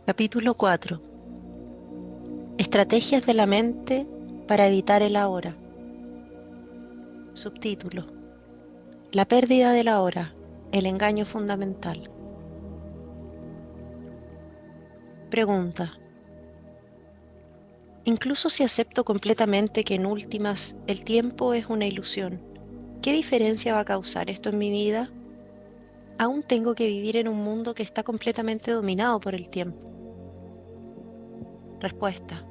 Capítulo 4. Estrategias de la mente para evitar el ahora. Subtítulo: La pérdida del ahora, el engaño fundamental. Pregunta: incluso si acepto completamente que en últimas el tiempo es una ilusión, ¿qué diferencia va a causar esto en mi vida? Aún tengo que vivir en un mundo que está completamente dominado por el tiempo. Respuesta: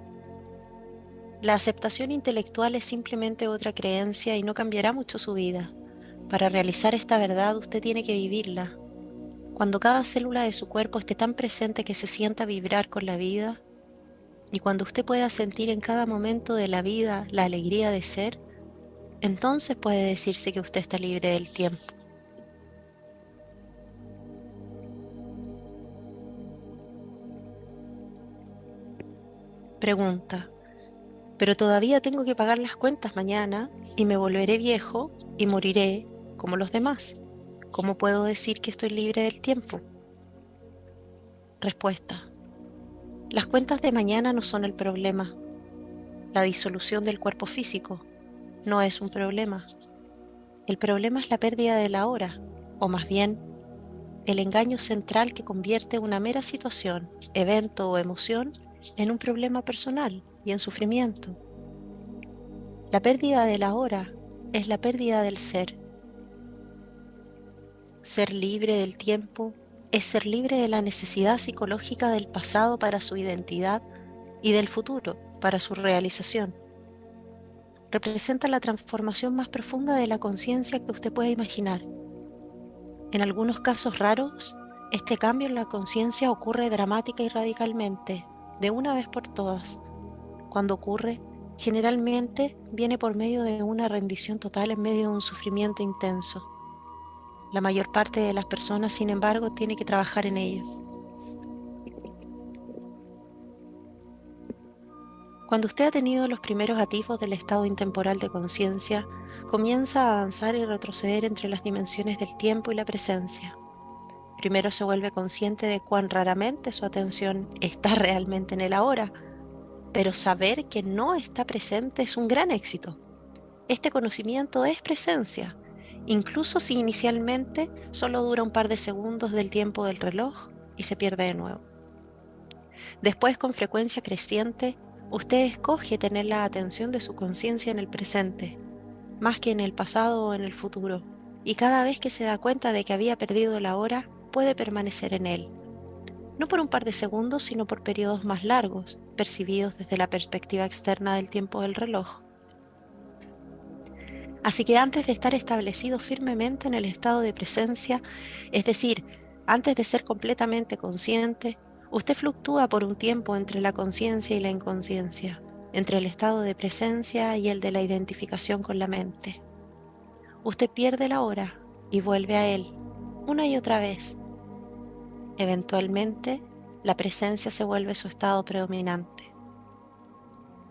la aceptación intelectual es simplemente otra creencia y no cambiará mucho su vida. Para realizar esta verdad, usted tiene que vivirla. Cuando cada célula de su cuerpo esté tan presente que se sienta vibrar con la vida, y cuando usted pueda sentir en cada momento de la vida la alegría de ser, entonces puede decirse que usted está libre del tiempo. Pregunta: pero todavía tengo que pagar las cuentas mañana y me volveré viejo y moriré como los demás. ¿Cómo puedo decir que estoy libre del tiempo? Respuesta: las cuentas de mañana no son el problema. La disolución del cuerpo físico no es un problema. El problema es la pérdida de la hora, o más bien, el engaño central que convierte una mera situación, evento o emoción en un problema personal y en sufrimiento. La pérdida de la hora es la pérdida del ser. Ser libre del tiempo es ser libre de la necesidad psicológica del pasado para su identidad y del futuro para su realización. Representa la transformación más profunda de la conciencia que usted puede imaginar. En algunos casos raros, este cambio en la conciencia ocurre dramática y radicalmente, de una vez por todas. Cuando ocurre, generalmente viene por medio de una rendición total en medio de un sufrimiento intenso. La mayor parte de las personas, sin embargo, tiene que trabajar en ello. Cuando usted ha tenido los primeros atisbos del estado intemporal de conciencia, comienza a avanzar y retroceder entre las dimensiones del tiempo y la presencia. Primero se vuelve consciente de cuán raramente su atención está realmente en el ahora, pero saber que no está presente es un gran éxito. Este conocimiento es presencia, incluso si inicialmente solo dura un par de segundos del tiempo del reloj y se pierde de nuevo. Después, con frecuencia creciente, usted escoge tener la atención de su conciencia en el presente, más que en el pasado o en el futuro, y cada vez que se da cuenta de que había perdido la hora, puede permanecer en él, no por un par de segundos, sino por periodos más largos, percibidos desde la perspectiva externa del tiempo del reloj. Así que antes de estar establecido firmemente en el estado de presencia, es decir, antes de ser completamente consciente, usted fluctúa por un tiempo entre la conciencia y la inconsciencia, entre el estado de presencia y el de la identificación con la mente. Usted pierde la hora y vuelve a él, una y otra vez. Eventualmente, la presencia se vuelve su estado predominante.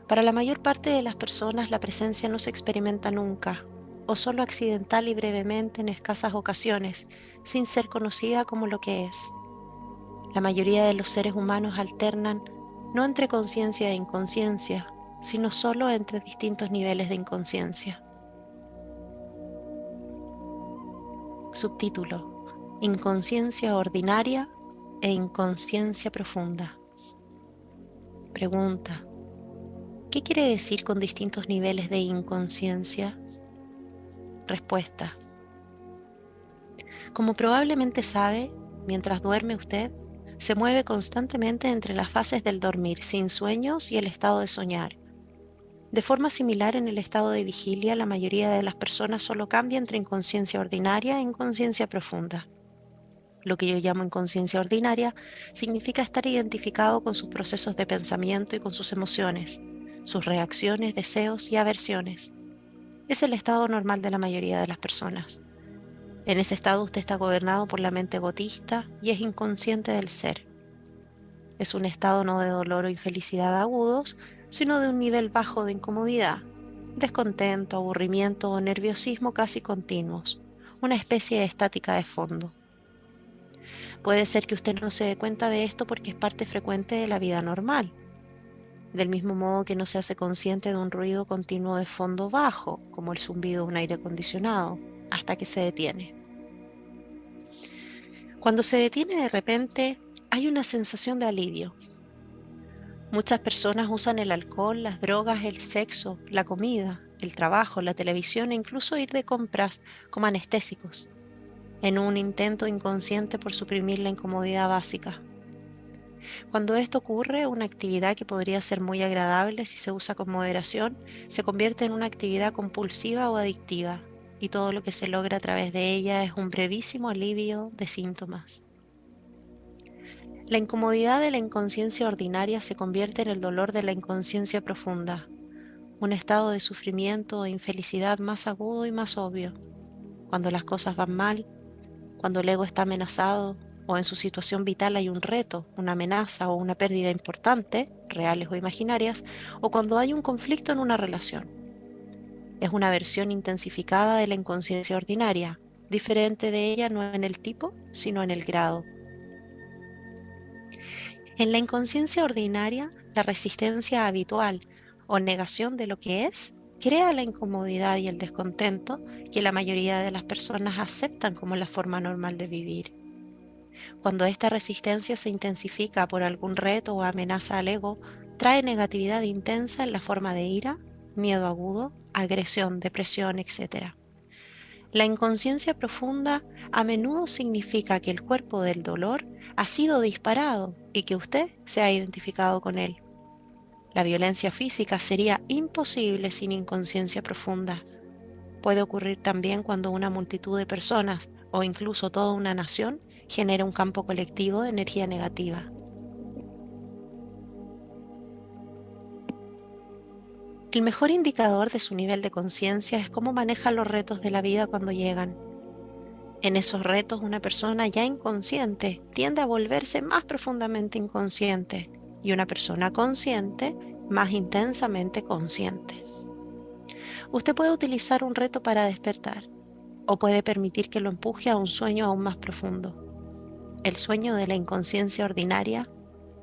Para la mayor parte de las personas, la presencia no se experimenta nunca, o solo accidental y brevemente en escasas ocasiones, sin ser conocida como lo que es. La mayoría de los seres humanos alternan no entre conciencia e inconsciencia, sino solo entre distintos niveles de inconsciencia. Subtítulo: Inconsciencia ordinaria e inconsciencia profunda. Pregunta: ¿qué quiere decir con distintos niveles de inconsciencia? Respuesta: como probablemente sabe, mientras duerme usted, se mueve constantemente entre las fases del dormir sin sueños y el estado de soñar. De forma similar, en el estado de vigilia, la mayoría de las personas solo cambia entre inconsciencia ordinaria e inconsciencia profunda. Lo que yo llamo inconsciencia ordinaria significa estar identificado con sus procesos de pensamiento y con sus emociones, sus reacciones, deseos y aversiones. Es el estado normal de la mayoría de las personas. En ese estado usted está gobernado por la mente egotista y es inconsciente del ser. Es un estado no de dolor o infelicidad agudos, sino de un nivel bajo de incomodidad, descontento, aburrimiento o nerviosismo casi continuos, una especie de estática de fondo. Puede ser que usted no se dé cuenta de esto porque es parte frecuente de la vida normal, del mismo modo que no se hace consciente de un ruido continuo de fondo bajo, como el zumbido de un aire acondicionado, hasta que se detiene. Cuando se detiene de repente, hay una sensación de alivio. Muchas personas usan el alcohol, las drogas, el sexo, la comida, el trabajo, la televisión e incluso ir de compras como anestésicos, en un intento inconsciente por suprimir la incomodidad básica. Cuando esto ocurre, una actividad que podría ser muy agradable si se usa con moderación, se convierte en una actividad compulsiva o adictiva, y todo lo que se logra a través de ella es un brevísimo alivio de síntomas. La incomodidad de la inconsciencia ordinaria se convierte en el dolor de la inconsciencia profunda, un estado de sufrimiento o infelicidad más agudo y más obvio, cuando las cosas van mal, cuando el ego está amenazado o en su situación vital hay un reto, una amenaza o una pérdida importante, reales o imaginarias, o cuando hay un conflicto en una relación. Es una versión intensificada de la inconsciencia ordinaria, diferente de ella no en el tipo, sino en el grado. En la inconsciencia ordinaria, la resistencia habitual o negación de lo que es crea la incomodidad y el descontento que la mayoría de las personas aceptan como la forma normal de vivir. Cuando esta resistencia se intensifica por algún reto o amenaza al ego, trae negatividad intensa en la forma de ira, miedo agudo, agresión, depresión, etc. La inconsciencia profunda a menudo significa que el cuerpo del dolor ha sido disparado y que usted se ha identificado con él. La violencia física sería imposible sin inconsciencia profunda. Puede ocurrir también cuando una multitud de personas o incluso toda una nación genera un campo colectivo de energía negativa. El mejor indicador de su nivel de conciencia es cómo maneja los retos de la vida cuando llegan. En esos retos, una persona ya inconsciente tiende a volverse más profundamente inconsciente y una persona consciente más intensamente consciente. Usted puede utilizar un reto para despertar o puede permitir que lo empuje a un sueño aún más profundo. El sueño de la inconsciencia ordinaria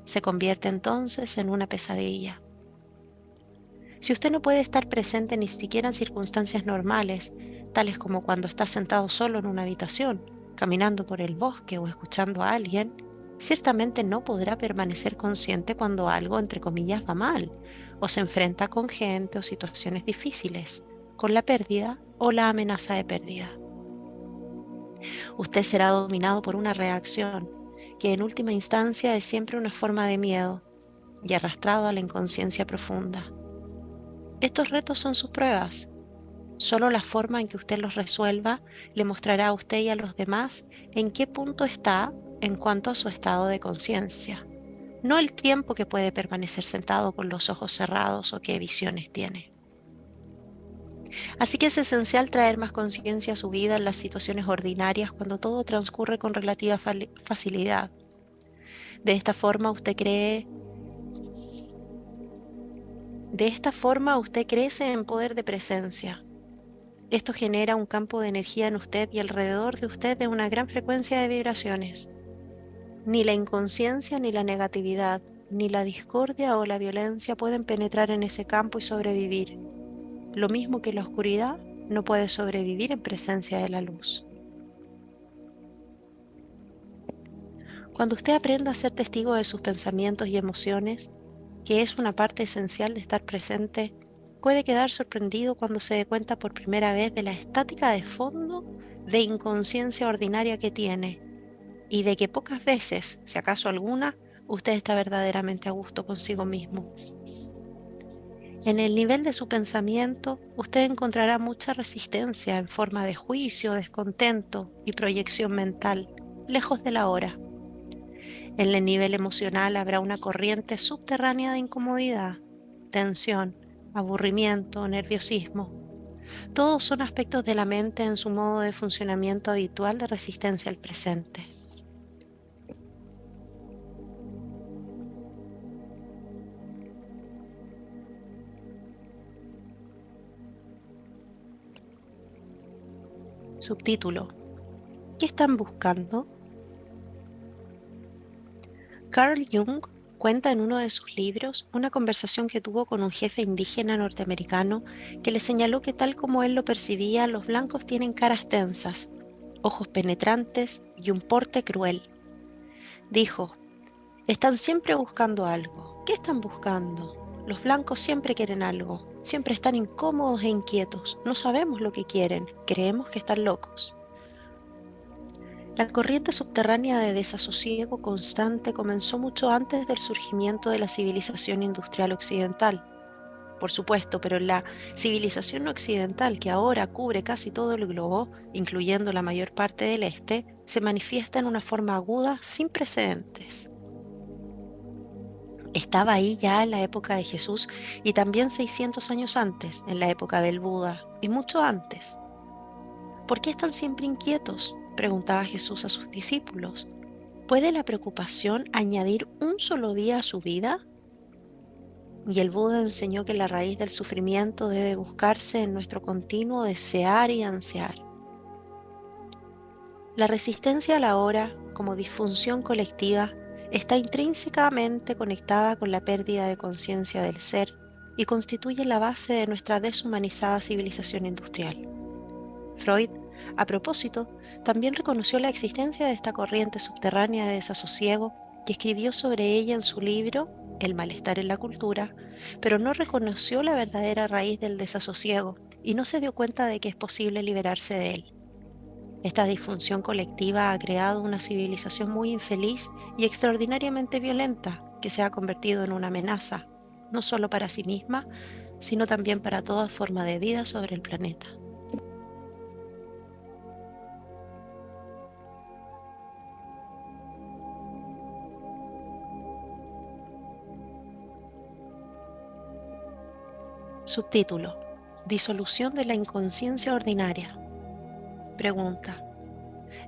se convierte entonces en una pesadilla. Si usted no puede estar presente ni siquiera en circunstancias normales, tales como cuando está sentado solo en una habitación, caminando por el bosque o escuchando a alguien, ciertamente no podrá permanecer consciente cuando algo, entre comillas, va mal, o se enfrenta con gente o situaciones difíciles, con la pérdida o la amenaza de pérdida. Usted será dominado por una reacción, que en última instancia es siempre una forma de miedo, y arrastrado a la inconsciencia profunda. Estos retos son sus pruebas. Solo la forma en que usted los resuelva le mostrará a usted y a los demás en qué punto está en cuanto a su estado de conciencia, no el tiempo que puede permanecer sentado con los ojos cerrados o qué visiones tiene. Así que es esencial traer más conciencia a su vida en las situaciones ordinarias cuando todo transcurre con relativa facilidad. De esta forma usted cree, de esta forma usted crece en poder de presencia. Esto genera un campo de energía en usted y alrededor de usted de una gran frecuencia de vibraciones. Ni la inconsciencia, ni la negatividad, ni la discordia o la violencia pueden penetrar en ese campo y sobrevivir. Lo mismo que la oscuridad no puede sobrevivir en presencia de la luz. Cuando usted aprenda a ser testigo de sus pensamientos y emociones, que es una parte esencial de estar presente, puede quedar sorprendido cuando se dé cuenta por primera vez de la estática de fondo de inconsciencia ordinaria que tiene y de que pocas veces, si acaso alguna, usted está verdaderamente a gusto consigo mismo. En el nivel de su pensamiento, usted encontrará mucha resistencia en forma de juicio, descontento y proyección mental, lejos de la hora. En el nivel emocional habrá una corriente subterránea de incomodidad, tensión, aburrimiento, nerviosismo. Todos son aspectos de la mente en su modo de funcionamiento habitual de resistencia al presente. Subtítulo: ¿Qué están buscando? Carl Jung cuenta en uno de sus libros una conversación que tuvo con un jefe indígena norteamericano que le señaló que tal como él lo percibía, los blancos tienen caras tensas, ojos penetrantes y un porte cruel. Dijo, están siempre buscando algo. ¿Qué están buscando? Los blancos siempre quieren algo, siempre están incómodos e inquietos, no sabemos lo que quieren, creemos que están locos. La corriente subterránea de desasosiego constante comenzó mucho antes del surgimiento de la civilización industrial occidental, por supuesto, pero la civilización occidental que ahora cubre casi todo el globo, incluyendo la mayor parte del este, se manifiesta en una forma aguda sin precedentes. Estaba ahí ya en la época de Jesús y también 600 años antes, en la época del Buda, y mucho antes. ¿Por qué están siempre inquietos?, preguntaba Jesús a sus discípulos. ¿Puede la preocupación añadir un solo día a su vida? Y el Buda enseñó que la raíz del sufrimiento debe buscarse en nuestro continuo desear y ansiar. La resistencia a la hora, como disfunción colectiva, está intrínsecamente conectada con la pérdida de conciencia del ser y constituye la base de nuestra deshumanizada civilización industrial. Freud, a propósito, también reconoció la existencia de esta corriente subterránea de desasosiego y escribió sobre ella en su libro El malestar en la cultura, pero no reconoció la verdadera raíz del desasosiego y no se dio cuenta de que es posible liberarse de él. Esta disfunción colectiva ha creado una civilización muy infeliz y extraordinariamente violenta que se ha convertido en una amenaza, no solo para sí misma, sino también para toda forma de vida sobre el planeta. Subtítulo: Disolución de la inconsciencia ordinaria. Pregunta: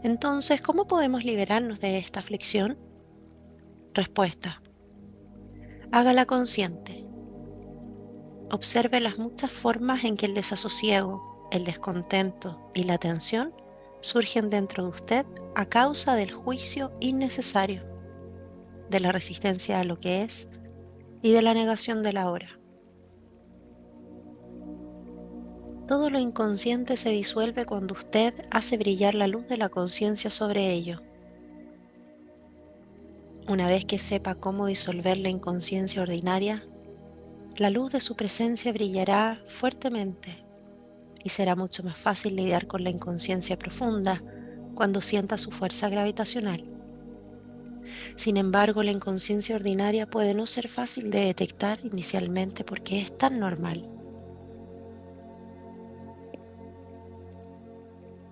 entonces, ¿cómo podemos liberarnos de esta aflicción? Respuesta: hágala consciente. Observe las muchas formas en que el desasosiego, el descontento y la tensión surgen dentro de usted a causa del juicio innecesario, de la resistencia a lo que es y de la negación de la hora. Todo lo inconsciente se disuelve cuando usted hace brillar la luz de la conciencia sobre ello. Una vez que sepa cómo disolver la inconsciencia ordinaria, la luz de su presencia brillará fuertemente y será mucho más fácil lidiar con la inconsciencia profunda cuando sienta su fuerza gravitacional. Sin embargo, la inconsciencia ordinaria puede no ser fácil de detectar inicialmente porque es tan normal.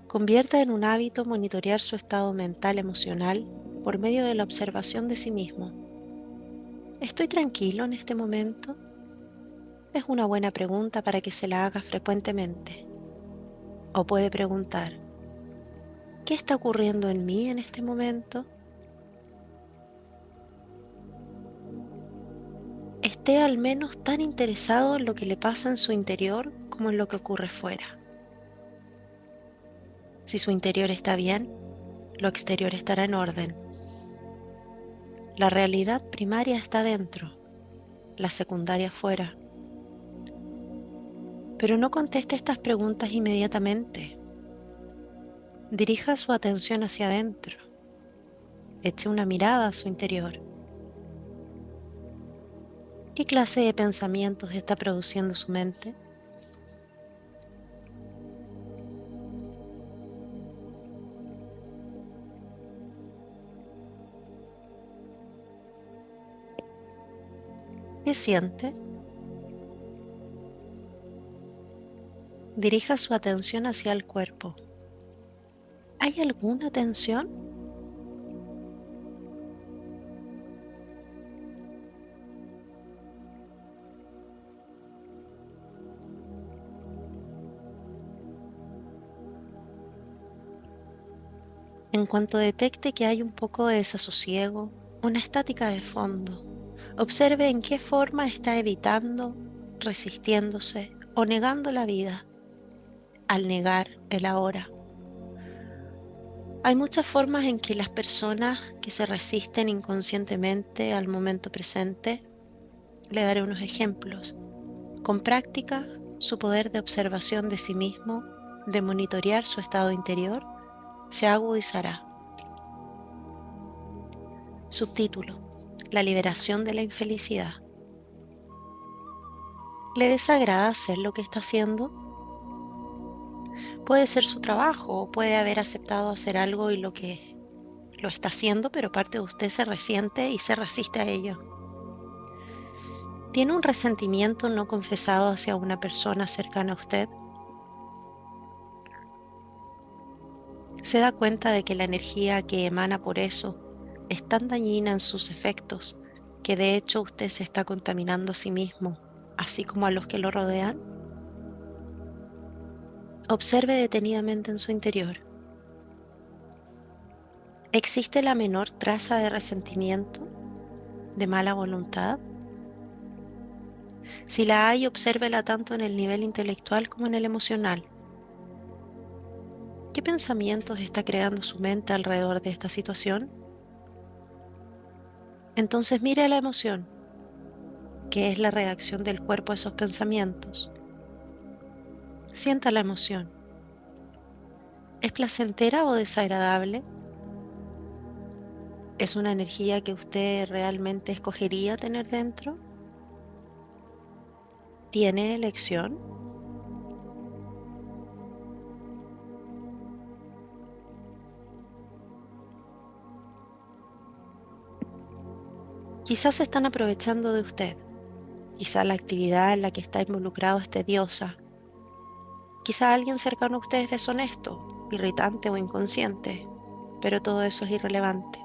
Convierta en un hábito monitorear su estado mental emocional por medio de la observación de sí mismo. ¿Estoy tranquilo en este momento? Es una buena pregunta para que se la haga frecuentemente. O puede preguntar, ¿qué está ocurriendo en mí en este momento? Esté al menos tan interesado en lo que le pasa en su interior como en lo que ocurre fuera. Si su interior está bien, lo exterior estará en orden. La realidad primaria está dentro, la secundaria fuera. Pero no conteste estas preguntas inmediatamente. Dirija su atención hacia adentro. Eche una mirada a su interior. ¿Qué clase de pensamientos está produciendo su mente? ¿Qué siente? Dirija su atención hacia el cuerpo. ¿Hay alguna tensión? En cuanto detecte que hay un poco de desasosiego, una estática de fondo, observe en qué forma está evitando, resistiéndose o negando la vida al negar el ahora. Hay muchas formas en que las personas que se resisten inconscientemente al momento presente, le daré unos ejemplos. Con práctica, su poder de observación de sí mismo, de monitorear su estado interior, se agudizará. Subtítulo: La liberación de la infelicidad. ¿Le desagrada hacer lo que está haciendo? Puede ser su trabajo o puede haber aceptado hacer algo y lo que lo está haciendo, pero parte de usted se resiente y se resiste a ello. ¿Tiene un resentimiento no confesado hacia una persona cercana a usted? ¿Se da cuenta de que la energía que emana por eso es tan dañina en sus efectos que de hecho usted se está contaminando a sí mismo, así como a los que lo rodean? Observe detenidamente en su interior. ¿Existe la menor traza de resentimiento, de mala voluntad? Si la hay, obsérvela tanto en el nivel intelectual como en el emocional. ¿Qué pensamientos está creando su mente alrededor de esta situación? Entonces mire la emoción, que es la reacción del cuerpo a esos pensamientos. Sienta la emoción. ¿Es placentera o desagradable? ¿Es una energía que usted realmente escogería tener dentro? ¿Tiene elección? Quizás se están aprovechando de usted. Quizá la actividad en la que está involucrado es tediosa. Quizá alguien cercano a usted es deshonesto, irritante o inconsciente, pero todo eso es irrelevante.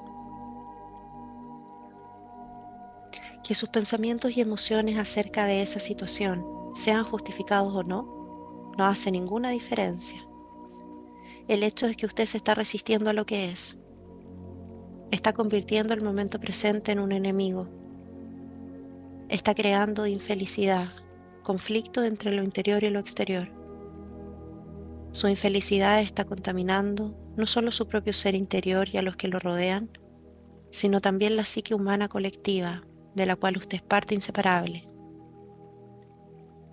Que sus pensamientos y emociones acerca de esa situación, sean justificados o no, no hace ninguna diferencia. El hecho es que usted se está resistiendo a lo que es. Está convirtiendo el momento presente en un enemigo. Está creando infelicidad, conflicto entre lo interior y lo exterior. Su infelicidad está contaminando no solo su propio ser interior y a los que lo rodean, sino también la psique humana colectiva, de la cual usted es parte inseparable.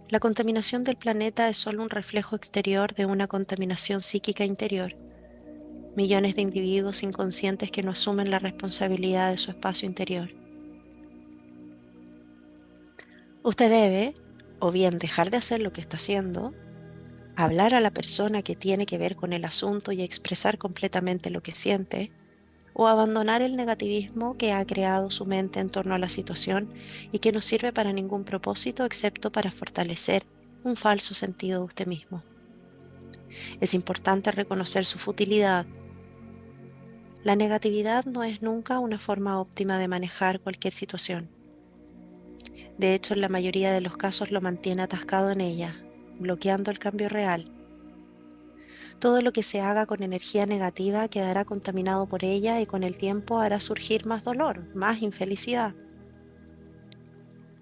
La contaminación del planeta es solo un reflejo exterior de una contaminación psíquica interior. Millones de individuos inconscientes que no asumen la responsabilidad de su espacio interior. Usted debe, o bien dejar de hacer lo que está haciendo, hablar a la persona que tiene que ver con el asunto y expresar completamente lo que siente, o abandonar el negativismo que ha creado su mente en torno a la situación y que no sirve para ningún propósito excepto para fortalecer un falso sentido de usted mismo. Es importante reconocer su futilidad. La negatividad no es nunca una forma óptima de manejar cualquier situación. De hecho, en la mayoría de los casos lo mantiene atascado en ella, bloqueando el cambio real. Todo lo que se haga con energía negativa quedará contaminado por ella y con el tiempo hará surgir más dolor, más infelicidad.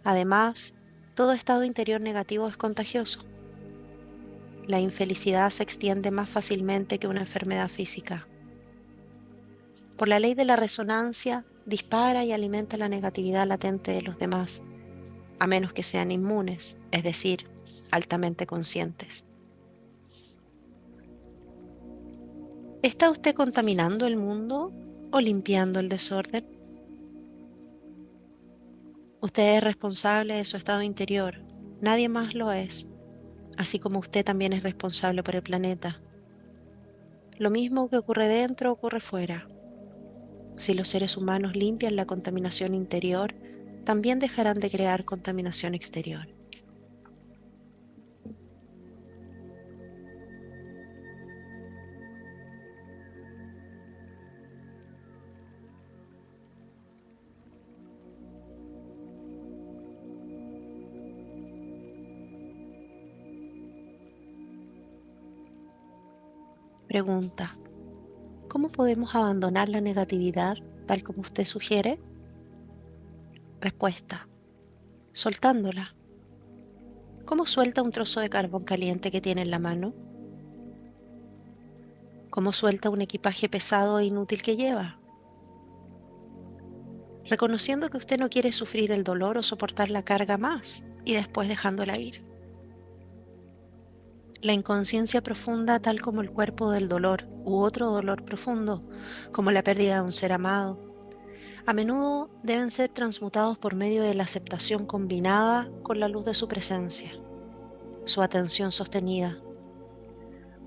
Además, todo estado interior negativo es contagioso. La infelicidad se extiende más fácilmente que una enfermedad física. Por la ley de la resonancia, dispara y alimenta la negatividad latente de los demás, a menos que sean inmunes, es decir, altamente conscientes. ¿Está usted contaminando el mundo o limpiando el desorden? Usted es responsable de su estado interior, nadie más lo es, así como usted también es responsable por el planeta. Lo mismo que ocurre dentro ocurre fuera. Si los seres humanos limpian la contaminación interior, también dejarán de crear contaminación exterior. Pregunta: ¿cómo podemos abandonar la negatividad tal como usted sugiere? Respuesta: soltándola. ¿Cómo suelta un trozo de carbón caliente que tiene en la mano? cómo suelta un equipaje pesado e inútil que lleva, reconociendo que usted no quiere sufrir el dolor o soportar la carga más y después dejándola ir. La inconsciencia profunda, tal como el cuerpo del dolor u otro dolor profundo, como la pérdida de un ser amado, a menudo deben ser transmutados por medio de la aceptación combinada con la luz de su presencia, su atención sostenida.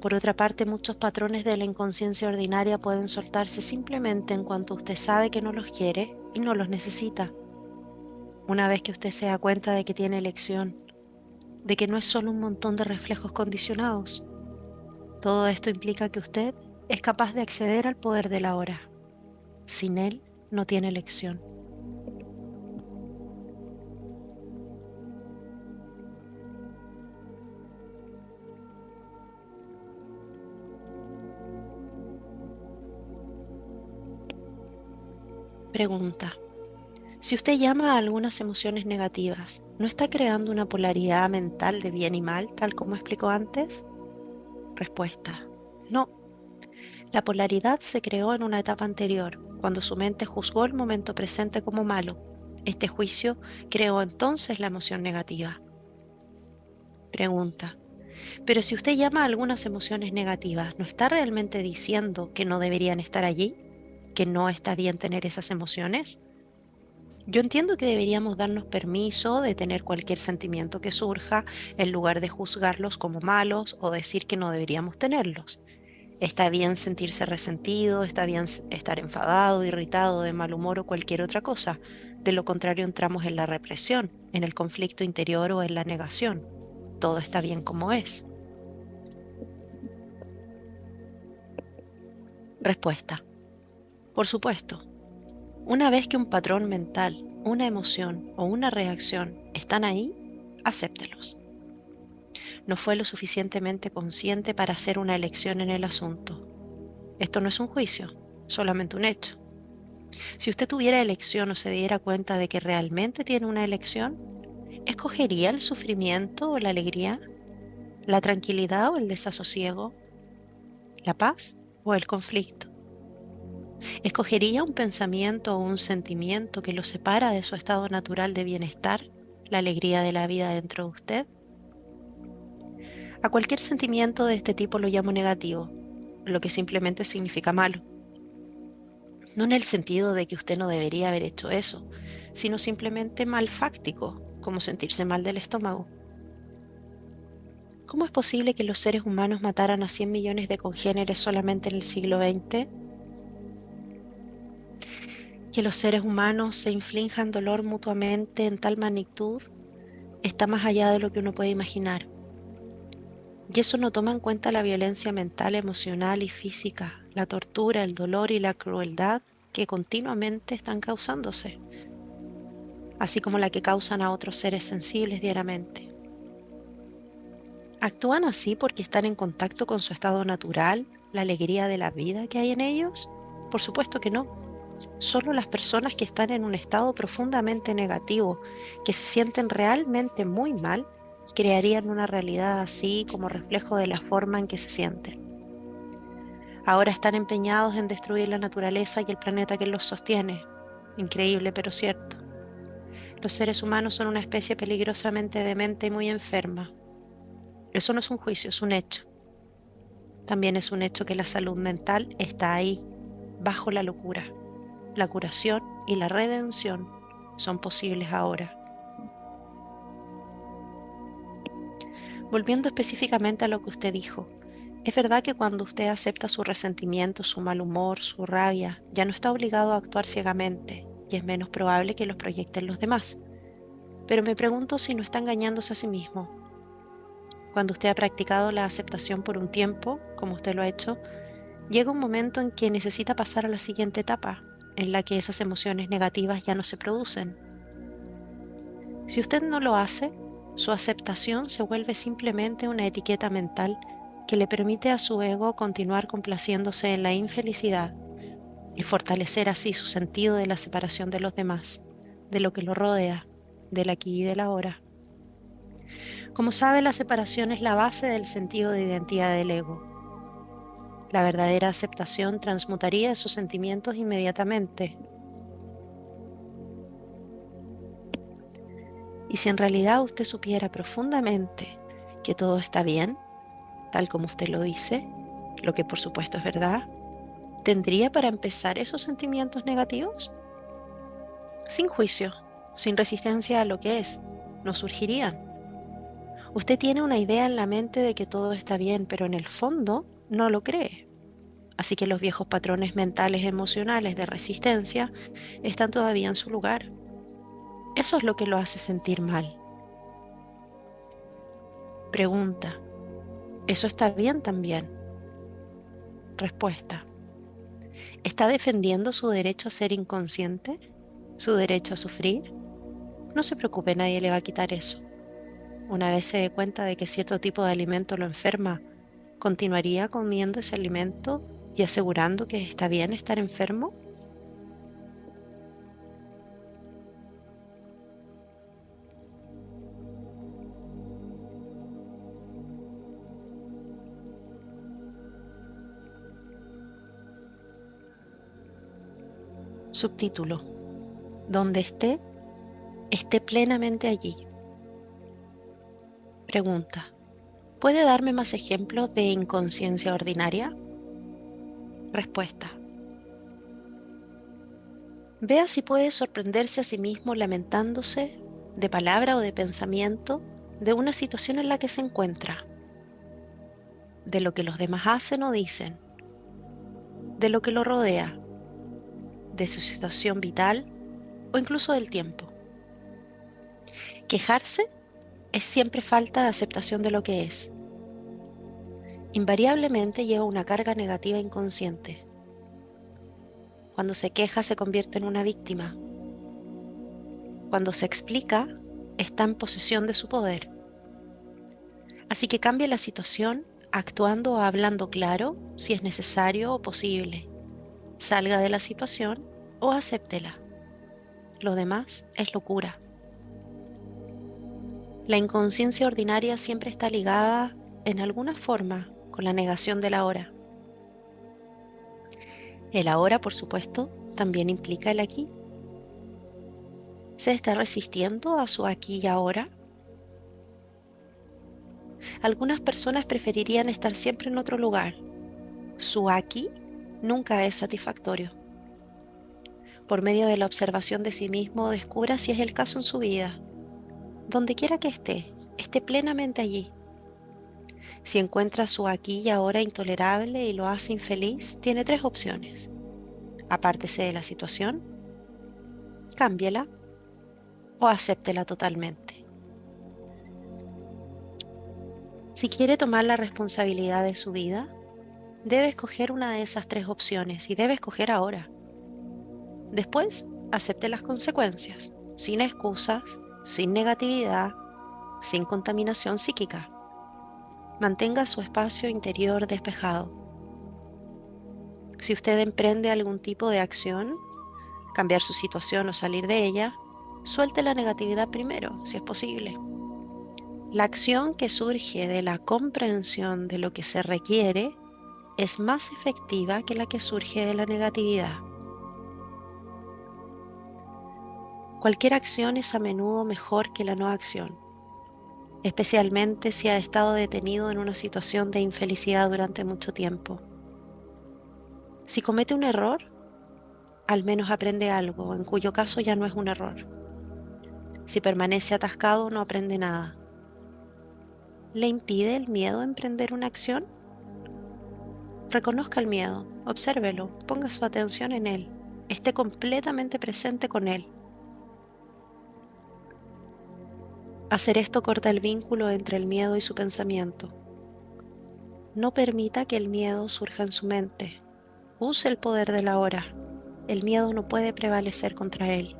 Por otra parte, muchos patrones de la inconsciencia ordinaria pueden soltarse simplemente en cuanto usted sabe que no los quiere y no los necesita. Una vez que usted se da cuenta de que tiene elección, de que no es solo un montón de reflejos condicionados, todo esto implica que usted es capaz de acceder al poder de la hora. Sin él, no tiene elección. Pregunta: si usted llama a algunas emociones negativas, ¿no está creando una polaridad mental de bien y mal, tal como explicó antes? Respuesta: no. La polaridad se creó en una etapa anterior, cuando su mente juzgó el momento presente como malo. Este juicio creó entonces la emoción negativa. Pregunta: pero si usted llama a algunas emociones negativas, ¿no está realmente diciendo que no deberían estar allí? ¿Que no está bien tener esas emociones? Yo entiendo que deberíamos darnos permiso de tener cualquier sentimiento que surja en lugar de juzgarlos como malos o decir que no deberíamos tenerlos. Está bien sentirse resentido, está bien estar enfadado, irritado, de mal humor o cualquier otra cosa. De lo contrario, entramos en la represión, en el conflicto interior o en la negación. Todo está bien como es. Respuesta: por supuesto. Una vez que un patrón mental, una emoción o una reacción están ahí, acéptelos. No fue lo suficientemente consciente para hacer una elección en el asunto. Esto no es un juicio, solamente un hecho. Si usted tuviera elección o se diera cuenta de que realmente tiene una elección, ¿escogería el sufrimiento o la alegría, la tranquilidad o el desasosiego, la paz o el conflicto? ¿Escogería un pensamiento o un sentimiento que lo separa de su estado natural de bienestar, la alegría de la vida dentro de usted? A cualquier sentimiento de este tipo lo llamo negativo, lo que simplemente significa malo. No en el sentido de que usted no debería haber hecho eso, sino simplemente malfáctico, como sentirse mal del estómago. ¿Cómo es posible que los seres humanos mataran a 100 millones de congéneres solamente en el siglo XX? Que los seres humanos se inflijan dolor mutuamente en tal magnitud está más allá de lo que uno puede imaginar. Y eso no toma en cuenta la violencia mental, emocional y física, la tortura, el dolor y la crueldad que continuamente están causándose, así como la que causan a otros seres sensibles diariamente. ¿Actúan así porque están en contacto con su estado natural, la alegría de la vida que hay en ellos? Por supuesto que no. Solo las personas que están en un estado profundamente negativo, que se sienten realmente muy mal, crearían una realidad así como reflejo de la forma en que se sienten. Ahora están empeñados en destruir la naturaleza y el planeta que los sostiene. Increíble, pero cierto. Los seres humanos son una especie peligrosamente demente y muy enferma. Eso no es un juicio, es un hecho. También es un hecho que la salud mental está ahí, bajo la locura. La curación y la redención son posibles ahora. Volviendo específicamente a lo que usted dijo, es verdad que cuando usted acepta su resentimiento, su mal humor, su rabia, ya no está obligado a actuar ciegamente y es menos probable que los proyecten los demás. Pero me pregunto si no está engañándose a sí mismo. Cuando usted ha practicado la aceptación por un tiempo, como usted lo ha hecho, llega un momento en que necesita pasar a la siguiente etapa, en la que esas emociones negativas ya no se producen. Si usted no lo hace, su aceptación se vuelve simplemente una etiqueta mental que le permite a su ego continuar complaciéndose en la infelicidad y fortalecer así su sentido de la separación de los demás, de lo que lo rodea, del aquí y del ahora. Como sabe, la separación es la base del sentido de identidad del ego. La verdadera aceptación transmutaría esos sentimientos inmediatamente. Y si en realidad usted supiera profundamente que todo está bien, tal como usted lo dice, lo que por supuesto es verdad, ¿tendría para empezar esos sentimientos negativos? Sin juicio, sin resistencia a lo que es, no surgirían. Usted tiene una idea en la mente de que todo está bien, pero en el fondo no lo cree. Así que los viejos patrones mentales emocionales de resistencia están todavía en su lugar. Eso es lo que lo hace sentir mal. Pregunta, ¿eso está bien también? Respuesta, ¿está defendiendo su derecho a ser inconsciente? ¿Su derecho a sufrir? No se preocupe, nadie le va a quitar eso. Una vez se dé cuenta de que cierto tipo de alimento lo enferma, ¿continuaría comiendo ese alimento y asegurando que está bien estar enfermo? Subtítulo, donde esté, esté plenamente allí. Pregunta, ¿puede darme más ejemplos de inconsciencia ordinaria? Respuesta, vea si puede sorprenderse a sí mismo lamentándose, de palabra o de pensamiento, de una situación en la que se encuentra, de lo que los demás hacen o dicen, de lo que lo rodea, de su situación vital o incluso del tiempo. Quejarse es siempre falta de aceptación de lo que es. Invariablemente lleva una carga negativa inconsciente. Cuando se queja se convierte en una víctima. Cuando se explica, está en posesión de su poder. Así que cambie la situación actuando o hablando claro si es necesario o posible. Salga de la situación o acéptela. Lo demás es locura. La inconsciencia ordinaria siempre está ligada en alguna forma con la negación del ahora. El ahora, por supuesto, también implica el aquí. ¿Se está resistiendo a su aquí y ahora? Algunas personas preferirían estar siempre en otro lugar. Su aquí nunca es satisfactorio. Por medio de la observación de sí mismo, descubra si es el caso en su vida. Donde quiera que esté, esté plenamente allí. Si encuentra su aquí y ahora intolerable y lo hace infeliz, tiene tres opciones. Apártese de la situación, cámbiela o acéptela totalmente. Si quiere tomar la responsabilidad de su vida, debe escoger una de esas tres opciones y debe escoger ahora. Después, acepte las consecuencias, sin excusas, sin negatividad, sin contaminación psíquica. Mantenga su espacio interior despejado. Si usted emprende algún tipo de acción, cambiar su situación o salir de ella, suelte la negatividad primero, si es posible. La acción que surge de la comprensión de lo que se requiere es más efectiva que la que surge de la negatividad. Cualquier acción es a menudo mejor que la no acción, especialmente si ha estado detenido en una situación de infelicidad durante mucho tiempo. Si comete un error, al menos aprende algo, en cuyo caso ya no es un error. Si permanece atascado, no aprende nada. ¿Le impide el miedo emprender una acción? Reconozca el miedo, obsérvelo, ponga su atención en él, esté completamente presente con él. Hacer esto corta el vínculo entre el miedo y su pensamiento. No permita que el miedo surja en su mente. Use el poder de la hora. El miedo no puede prevalecer contra él.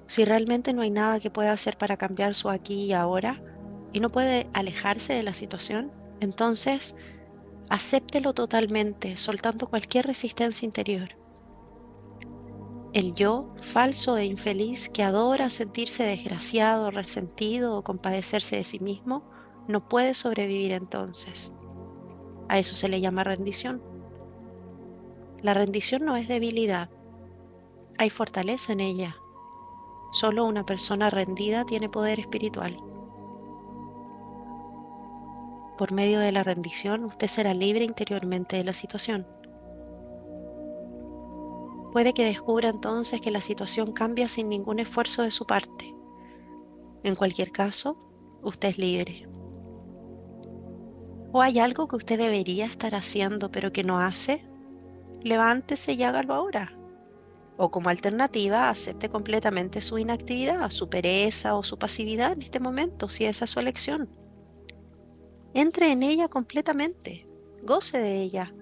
Si realmente no hay nada que pueda hacer para cambiar su aquí y ahora y no puede alejarse de la situación, entonces acéptelo totalmente, soltando cualquier resistencia interior. El yo, falso e infeliz, que adora sentirse desgraciado, resentido o compadecerse de sí mismo, no puede sobrevivir entonces. A eso se le llama rendición. La rendición no es debilidad, hay fortaleza en ella. Solo una persona rendida tiene poder espiritual. Por medio de la rendición, usted será libre interiormente de la situación. Puede que descubra entonces que la situación cambia sin ningún esfuerzo de su parte. En cualquier caso, usted es libre. ¿O hay algo que usted debería estar haciendo pero que no hace? Levántese y hágalo ahora. O como alternativa, acepte completamente su inactividad, su pereza o su pasividad en este momento, si esa es su elección. Entre en ella completamente, goce de ella,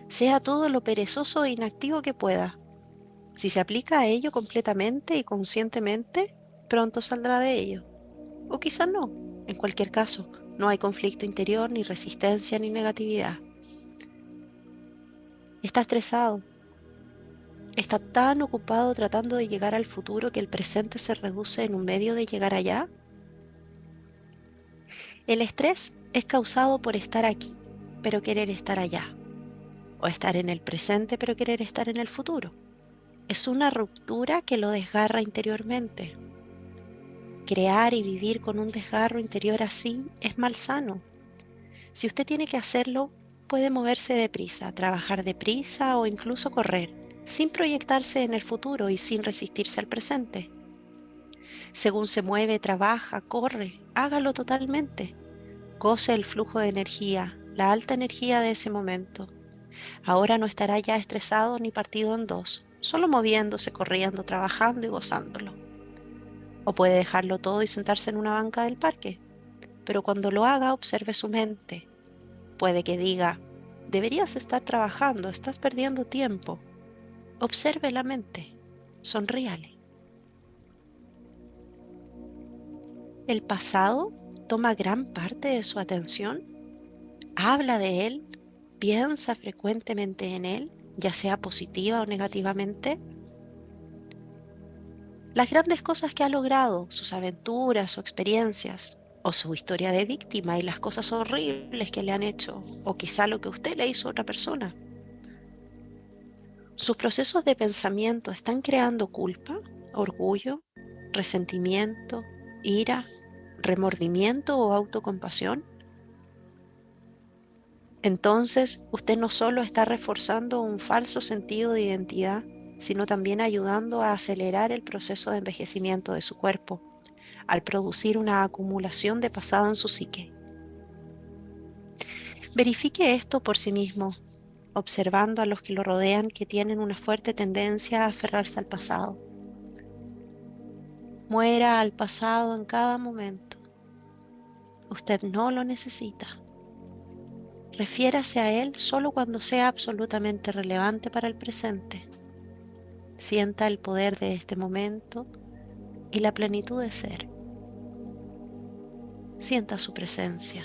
sea todo lo perezoso e inactivo que pueda. Si se aplica a ello completamente y conscientemente, pronto saldrá de ello. O quizás no. En cualquier caso, no hay conflicto interior, ni resistencia, ni negatividad. Está estresado, está tan ocupado tratando de llegar al futuro que el presente se reduce en un medio de llegar allá. El estrés es causado por estar aquí, pero querer estar allá, o estar en el presente, pero querer estar en el futuro. Es una ruptura que lo desgarra interiormente. Crear y vivir con un desgarro interior así es malsano. Si usted tiene que hacerlo, puede moverse deprisa, trabajar deprisa o incluso correr, sin proyectarse en el futuro y sin resistirse al presente. Según se mueve, trabaja, corre, hágalo totalmente. Goce el flujo de energía, la alta energía de ese momento. Ahora no estará ya estresado ni partido en dos, solo moviéndose, corriendo, trabajando y gozándolo. O puede dejarlo todo y sentarse en una banca del parque, pero cuando lo haga, observe su mente. Puede que diga, deberías estar trabajando, estás perdiendo tiempo. Observe la mente, sonríale. El pasado toma gran parte de su atención, habla de él, piensa frecuentemente en él, ya sea positiva o negativamente. Las grandes cosas que ha logrado, sus aventuras o experiencias, o su historia de víctima y las cosas horribles que le han hecho, o quizá lo que usted le hizo a otra persona. Sus procesos de pensamiento están creando culpa, orgullo, resentimiento, ira, remordimiento o autocompasión. Entonces, usted no solo está reforzando un falso sentido de identidad, sino también ayudando a acelerar el proceso de envejecimiento de su cuerpo, al producir una acumulación de pasado en su psique. Verifique esto por sí mismo, observando a los que lo rodean que tienen una fuerte tendencia a aferrarse al pasado. Muera al pasado en cada momento. Usted no lo necesita. Refiérase a él solo cuando sea absolutamente relevante para el presente. Sienta el poder de este momento y la plenitud de ser. Sienta su presencia.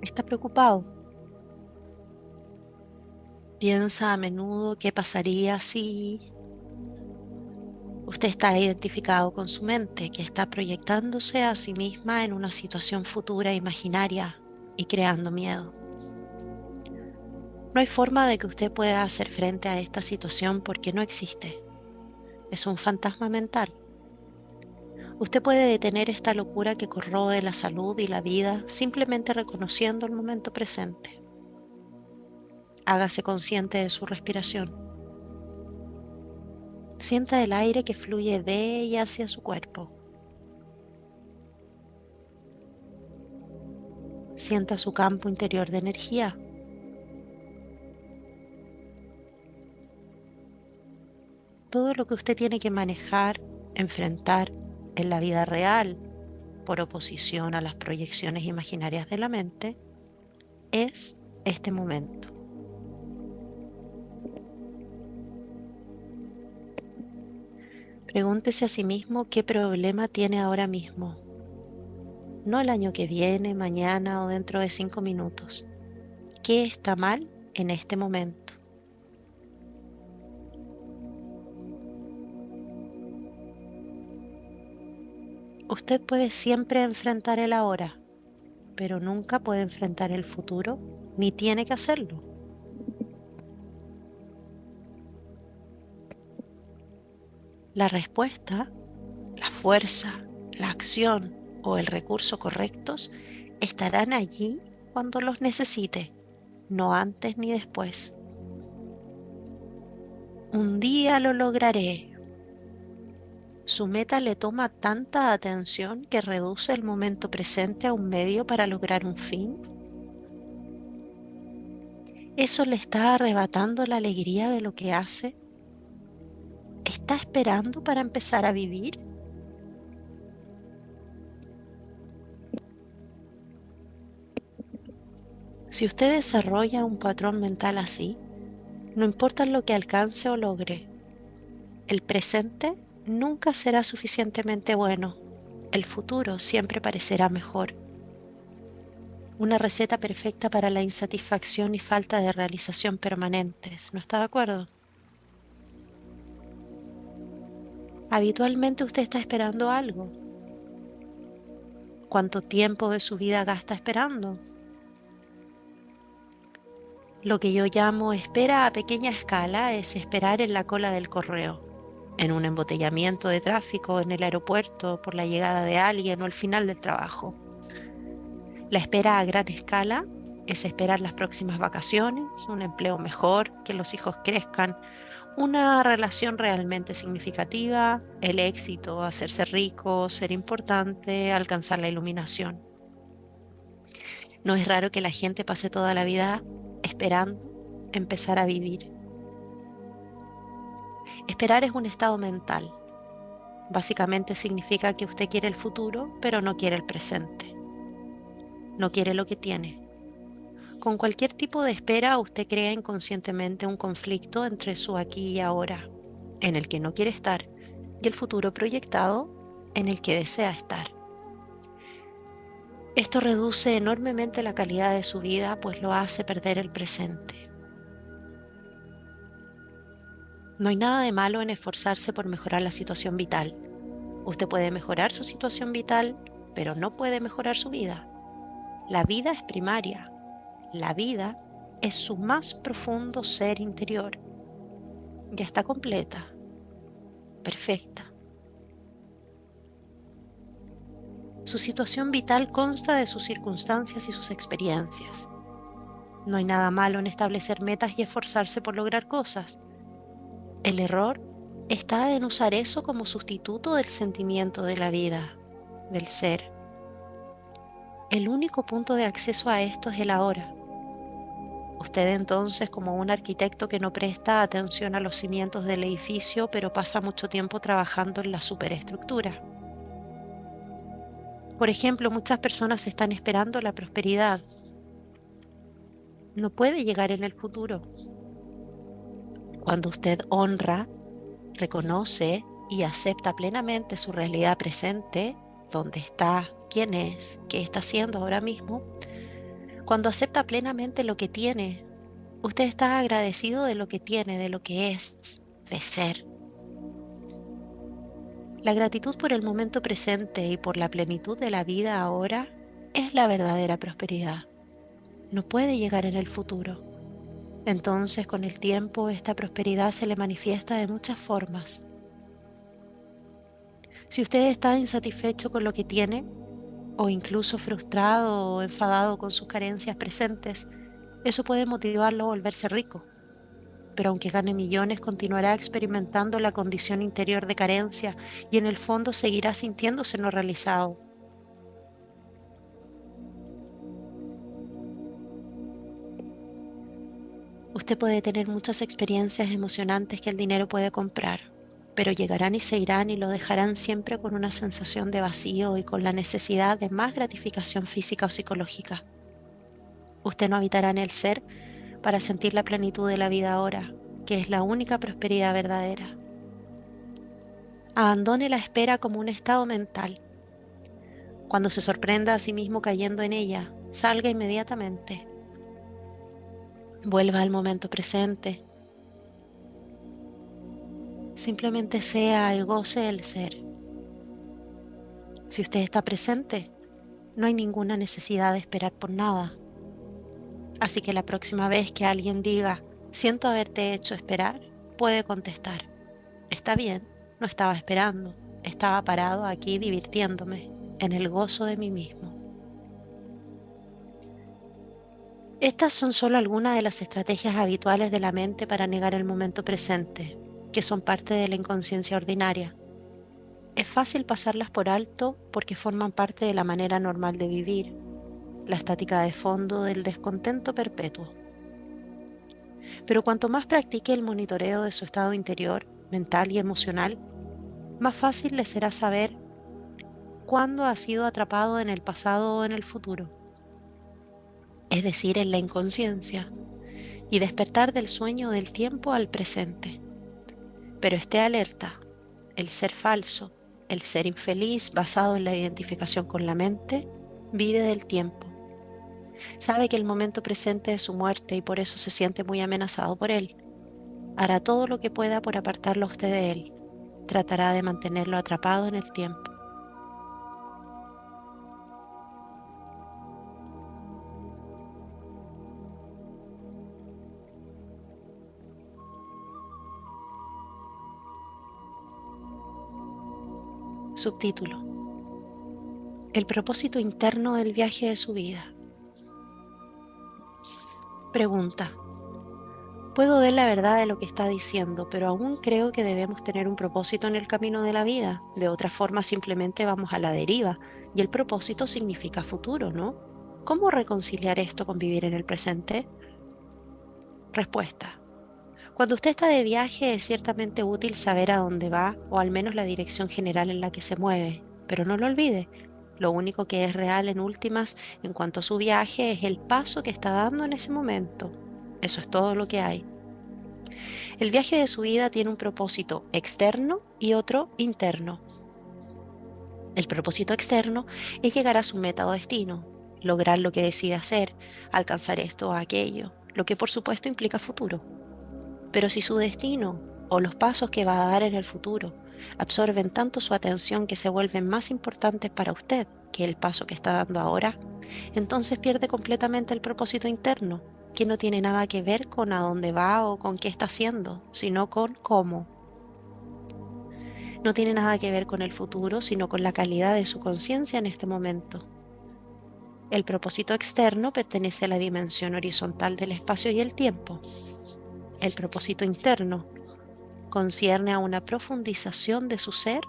Está preocupado. Piensa a menudo qué pasaría si usted está identificado con su mente, que está proyectándose a sí misma en una situación futura imaginaria y creando miedo. No hay forma de que usted pueda hacer frente a esta situación porque no existe. Es un fantasma mental. Usted puede detener esta locura que corroe la salud y la vida simplemente reconociendo el momento presente. Hágase consciente de su respiración. Sienta el aire que fluye de y hacia su cuerpo. Sienta su campo interior de energía. Todo lo que usted tiene que manejar, enfrentar en la vida real, por oposición a las proyecciones imaginarias de la mente, es este momento. Pregúntese a sí mismo qué problema tiene ahora mismo, no el año que viene, mañana o dentro de 5 minutos. ¿Qué está mal en este momento? Usted puede siempre enfrentar el ahora, pero nunca puede enfrentar el futuro, ni tiene que hacerlo. La respuesta, la fuerza, la acción o el recurso correctos estarán allí cuando los necesite, no antes ni después. Un día lo lograré. Su meta le toma tanta atención que reduce el momento presente a un medio para lograr un fin. ¿Eso le está arrebatando la alegría de lo que hace? ¿Está esperando para empezar a vivir? Si usted desarrolla un patrón mental así, no importa lo que alcance o logre, el presente nunca será suficientemente bueno. El futuro siempre parecerá mejor. Una receta perfecta para la insatisfacción y falta de realización permanentes. ¿No está de acuerdo? Habitualmente usted está esperando algo. ¿Cuánto tiempo de su vida gasta esperando? Lo que yo llamo espera a pequeña escala es esperar en la cola del correo, en un embotellamiento de tráfico, en el aeropuerto, por la llegada de alguien o el final del trabajo. La espera a gran escala es esperar las próximas vacaciones, un empleo mejor, que los hijos crezcan, una relación realmente significativa, el éxito, hacerse rico, ser importante, alcanzar la iluminación. No es raro que la gente pase toda la vida esperando empezar a vivir. Esperar es un estado mental. Básicamente significa que usted quiere el futuro, pero no quiere el presente. No quiere lo que tiene. Con cualquier tipo de espera, usted crea inconscientemente un conflicto entre su aquí y ahora, en el que no quiere estar, y el futuro proyectado, en el que desea estar. Esto reduce enormemente la calidad de su vida, pues lo hace perder el presente. No hay nada de malo en esforzarse por mejorar la situación vital. Usted puede mejorar su situación vital, pero no puede mejorar su vida. La vida es primaria. La vida es su más profundo ser interior. Ya está completa, perfecta. Su situación vital consta de sus circunstancias y sus experiencias. No hay nada malo en establecer metas y esforzarse por lograr cosas. El error está en usar eso como sustituto del sentimiento de la vida, del ser. El único punto de acceso a esto es el ahora. Usted entonces, como un arquitecto que no presta atención a los cimientos del edificio, pero pasa mucho tiempo trabajando en la superestructura. Por ejemplo, muchas personas están esperando la prosperidad. No puede llegar en el futuro. Cuando usted honra, reconoce y acepta plenamente su realidad presente, dónde está, quién es, qué está haciendo ahora mismo, cuando acepta plenamente lo que tiene, usted está agradecido de lo que tiene, de lo que es, de ser. La gratitud por el momento presente y por la plenitud de la vida ahora es la verdadera prosperidad. No puede llegar en el futuro. Entonces, con el tiempo, esta prosperidad se le manifiesta de muchas formas. Si usted está insatisfecho con lo que tiene, o incluso frustrado o enfadado con sus carencias presentes, eso puede motivarlo a volverse rico. Pero aunque gane millones, continuará experimentando la condición interior de carencia y en el fondo seguirá sintiéndose no realizado. Usted puede tener muchas experiencias emocionantes que el dinero puede comprar, pero llegarán y se irán y lo dejarán siempre con una sensación de vacío y con la necesidad de más gratificación física o psicológica. Usted no habitará en el ser para sentir la plenitud de la vida ahora, que es la única prosperidad verdadera. Abandone la espera como un estado mental. Cuando se sorprenda a sí mismo cayendo en ella, salga inmediatamente. Vuelva al momento presente. Simplemente sea y goce el ser. Si usted está presente, no hay ninguna necesidad de esperar por nada. Así que la próxima vez que alguien diga, siento haberte hecho esperar, puede contestar, está bien, no estaba esperando, estaba parado aquí divirtiéndome, en el gozo de mí mismo. Estas son solo algunas de las estrategias habituales de la mente para negar el momento presente, que son parte de la inconsciencia ordinaria. Es fácil pasarlas por alto porque forman parte de la manera normal de vivir, la estática de fondo del descontento perpetuo. Pero cuanto más practique el monitoreo de su estado interior, mental y emocional, más fácil le será saber cuándo ha sido atrapado en el pasado o en el futuro, es decir, en la inconsciencia, y despertar del sueño del tiempo al presente. Pero esté alerta, el ser falso, el ser infeliz basado en la identificación con la mente, vive del tiempo. Sabe que el momento presente es su muerte y por eso se siente muy amenazado por él. Hará todo lo que pueda por apartarlo a usted de él. Tratará de mantenerlo atrapado en el tiempo. Subtítulo: El propósito interno del viaje de su vida. Pregunta: puedo ver la verdad de lo que está diciendo, pero aún creo que debemos tener un propósito en el camino de la vida. De otra forma, simplemente vamos a la deriva, y el propósito significa futuro, ¿no? ¿Cómo reconciliar esto con vivir en el presente? Respuesta: cuando usted está de viaje es ciertamente útil saber a dónde va o al menos la dirección general en la que se mueve, pero no lo olvide. Lo único que es real en últimas en cuanto a su viaje es el paso que está dando en ese momento. Eso es todo lo que hay. El viaje de su vida tiene un propósito externo y otro interno. El propósito externo es llegar a su meta o destino, lograr lo que decide hacer, alcanzar esto o aquello, lo que por supuesto implica futuro. Pero si su destino o los pasos que va a dar en el futuro absorben tanto su atención que se vuelven más importantes para usted que el paso que está dando ahora, entonces pierde completamente el propósito interno, que no tiene nada que ver con a dónde va o con qué está haciendo, sino con cómo. No tiene nada que ver con el futuro, sino con la calidad de su conciencia en este momento. El propósito externo pertenece a la dimensión horizontal del espacio y el tiempo. El propósito interno concierne a una profundización de su ser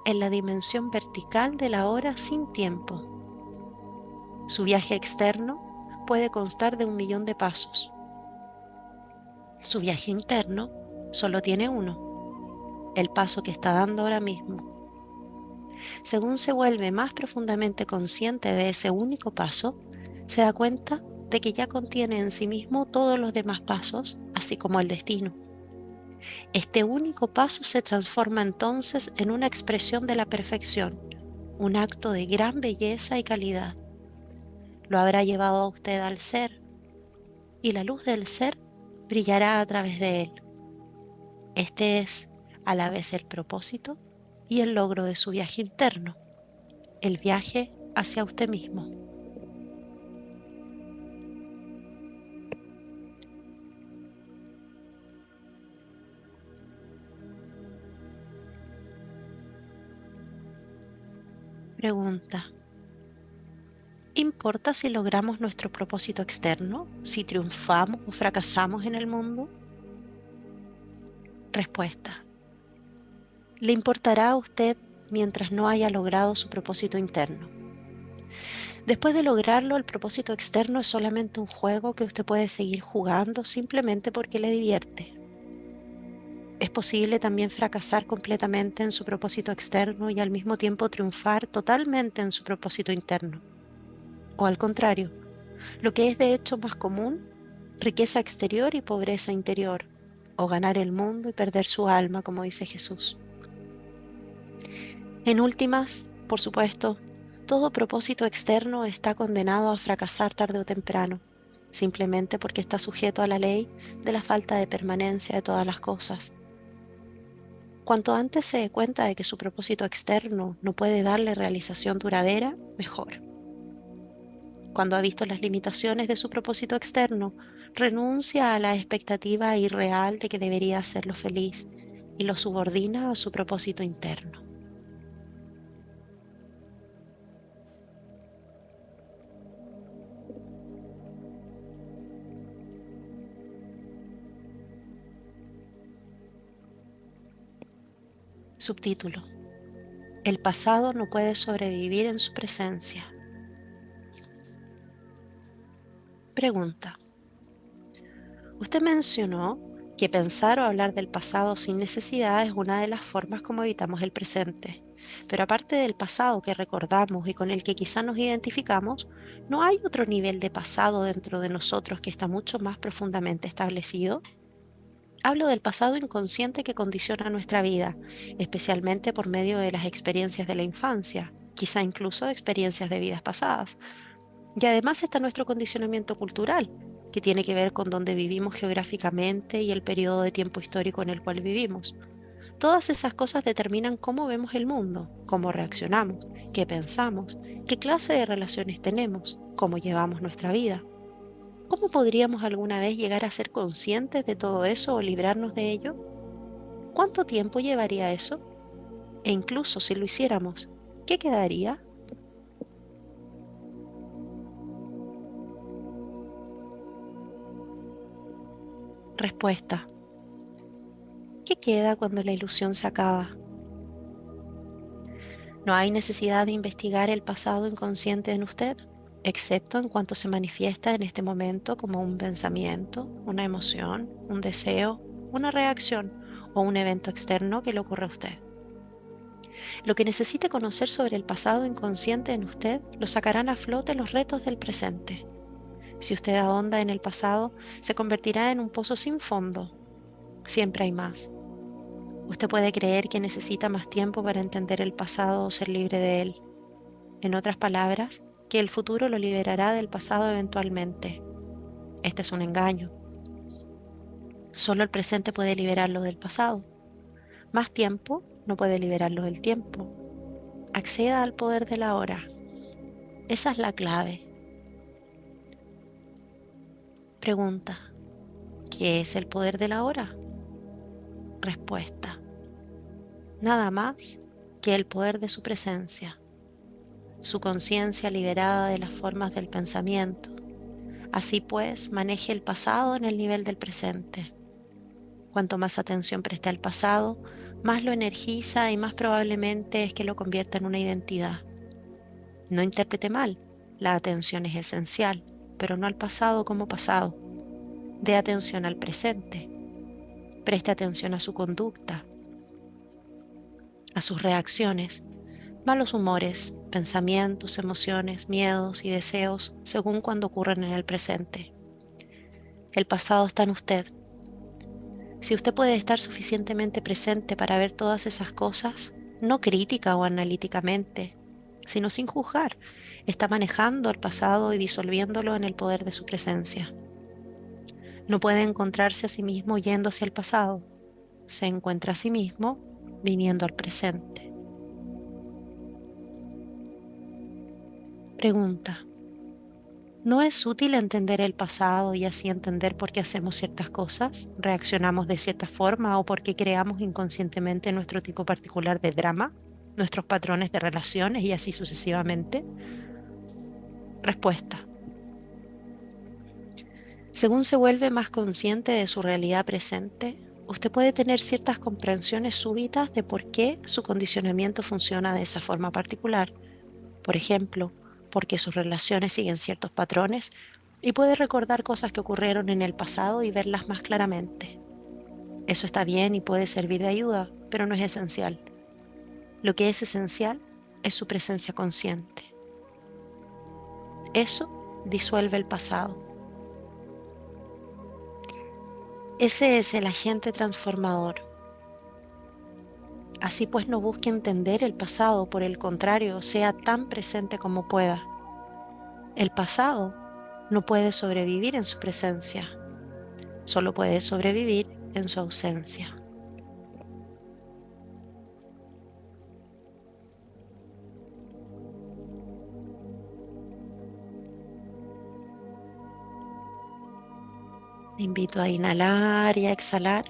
en la dimensión vertical de la hora sin tiempo. Su viaje externo puede constar de 1.000.000 de pasos. Su viaje interno solo tiene uno, el paso que está dando ahora mismo. Según se vuelve más profundamente consciente de ese único paso, se da cuenta de que ya contiene en sí mismo todos los demás pasos, así como el destino. Este único paso se transforma entonces en una expresión de la perfección, un acto de gran belleza y calidad. Lo habrá llevado a usted al ser, y la luz del ser brillará a través de él. Este es a la vez el propósito y el logro de su viaje interno, el viaje hacia usted mismo. Pregunta: ¿importa si logramos nuestro propósito externo, si triunfamos o fracasamos en el mundo? Respuesta: le importará a usted mientras no haya logrado su propósito interno. Después de lograrlo, el propósito externo es solamente un juego que usted puede seguir jugando simplemente porque le divierte. Es posible también fracasar completamente en su propósito externo y al mismo tiempo triunfar totalmente en su propósito interno. O al contrario, lo que es de hecho más común, riqueza exterior y pobreza interior, o ganar el mundo y perder su alma, como dice Jesús. En últimas, por supuesto, todo propósito externo está condenado a fracasar tarde o temprano, simplemente porque está sujeto a la ley de la falta de permanencia de todas las cosas. Cuanto antes se dé cuenta de que su propósito externo no puede darle realización duradera, mejor. Cuando ha visto las limitaciones de su propósito externo, renuncia a la expectativa irreal de que debería hacerlo feliz y lo subordina a su propósito interno. Subtítulo: El pasado no puede sobrevivir en su presencia. Pregunta: usted mencionó que pensar o hablar del pasado sin necesidad es una de las formas como evitamos el presente. Pero aparte del pasado que recordamos y con el que quizá nos identificamos, ¿no hay otro nivel de pasado dentro de nosotros que está mucho más profundamente establecido? Hablo del pasado inconsciente que condiciona nuestra vida, especialmente por medio de las experiencias de la infancia, quizá incluso experiencias de vidas pasadas. Y además está nuestro condicionamiento cultural, que tiene que ver con dónde vivimos geográficamente y el periodo de tiempo histórico en el cual vivimos. Todas esas cosas determinan cómo vemos el mundo, cómo reaccionamos, qué pensamos, qué clase de relaciones tenemos, cómo llevamos nuestra vida. ¿Cómo podríamos alguna vez llegar a ser conscientes de todo eso o librarnos de ello? ¿Cuánto tiempo llevaría eso? E incluso si lo hiciéramos, ¿qué quedaría? Respuesta: ¿qué queda cuando la ilusión se acaba? No hay necesidad de investigar el pasado inconsciente en usted, excepto en cuanto se manifiesta en este momento como un pensamiento, una emoción, un deseo, una reacción o un evento externo que le ocurre a usted. Lo que necesite conocer sobre el pasado inconsciente en usted lo sacarán a flote los retos del presente. Si usted ahonda en el pasado, se convertirá en un pozo sin fondo. Siempre hay más. Usted puede creer que necesita más tiempo para entender el pasado o ser libre de él. En otras palabras, que el futuro lo liberará del pasado eventualmente. Este es un engaño. Solo el presente puede liberarlo del pasado. Más tiempo no puede liberarlo del tiempo. Acceda al poder de la hora. Esa es la clave. Pregunta: ¿qué es el poder de la hora? Respuesta: nada más que el poder de su presencia, su conciencia liberada de las formas del pensamiento. Así pues, maneje el pasado en el nivel del presente. Cuanto más atención presta al pasado, más lo energiza y más probablemente es que lo convierta en una identidad. No interprete mal, la atención es esencial, pero no al pasado como pasado. Dé atención al presente. Preste atención a su conducta, a sus reacciones, malos humores, pensamientos, emociones, miedos y deseos según cuando ocurren en el presente. El pasado está en usted. Si usted puede estar suficientemente presente para ver todas esas cosas, no crítica o analíticamente, sino sin juzgar, está manejando el pasado y disolviéndolo en el poder de su presencia. No puede encontrarse a sí mismo yendo hacia el pasado, se encuentra a sí mismo viniendo al presente. Pregunta: ¿no es útil entender el pasado y así entender por qué hacemos ciertas cosas, reaccionamos de cierta forma o por qué creamos inconscientemente nuestro tipo particular de drama, nuestros patrones de relaciones y así sucesivamente? Respuesta: según se vuelve más consciente de su realidad presente, usted puede tener ciertas comprensiones súbitas de por qué su condicionamiento funciona de esa forma particular. Por ejemplo, porque sus relaciones siguen ciertos patrones y puede recordar cosas que ocurrieron en el pasado y verlas más claramente. Eso está bien y puede servir de ayuda, pero no es esencial. Lo que es esencial es su presencia consciente. Eso disuelve el pasado. Ese es el agente transformador. Así pues, no busque entender el pasado, por el contrario, sea tan presente como pueda. El pasado no puede sobrevivir en su presencia, solo puede sobrevivir en su ausencia. Te invito a inhalar y a exhalar,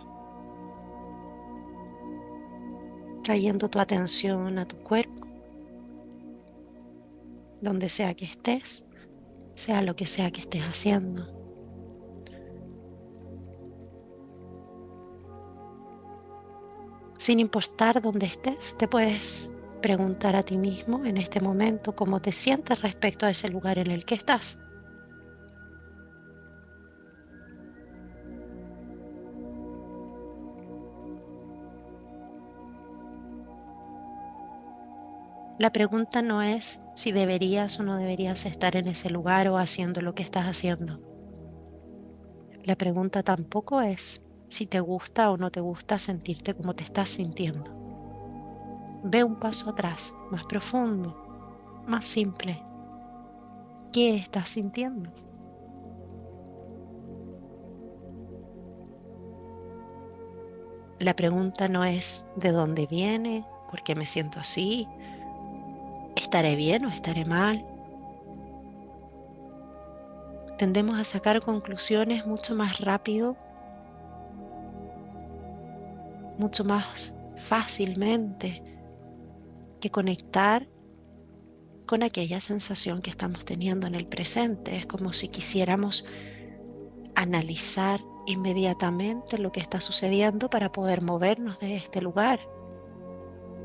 trayendo tu atención a tu cuerpo, donde sea que estés, sea lo que sea que estés haciendo. Sin importar dónde estés, te puedes preguntar a ti mismo en este momento cómo te sientes respecto a ese lugar en el que estás. La pregunta no es si deberías o no deberías estar en ese lugar o haciendo lo que estás haciendo. La pregunta tampoco es si te gusta o no te gusta sentirte como te estás sintiendo. Ve un paso atrás, más profundo, más simple. ¿Qué estás sintiendo? La pregunta no es de dónde viene, por qué me siento así, estaré bien o estaré mal. Tendemos a sacar conclusiones mucho más rápido, mucho más fácilmente que conectar con aquella sensación que estamos teniendo en el presente. Es como si quisiéramos analizar inmediatamente lo que está sucediendo para poder movernos de este lugar,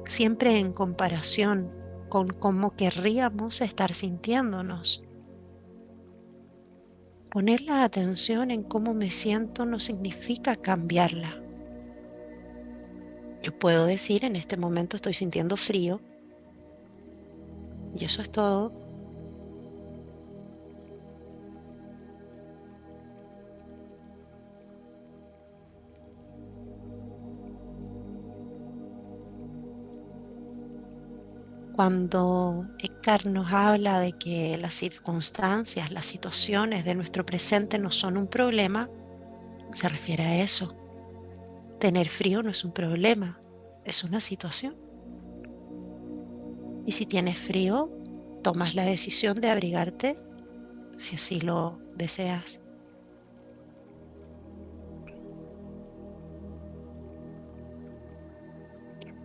siempre en comparación con cómo querríamos estar sintiéndonos. Poner la atención en cómo me siento no significa cambiarla. Yo puedo decir en este momento estoy sintiendo frío y eso es todo. Cuando Eckhart nos habla de que las circunstancias, las situaciones de nuestro presente no son un problema, se refiere a eso. Tener frío no es un problema, es una situación. Y si tienes frío, tomas la decisión de abrigarte si así lo deseas.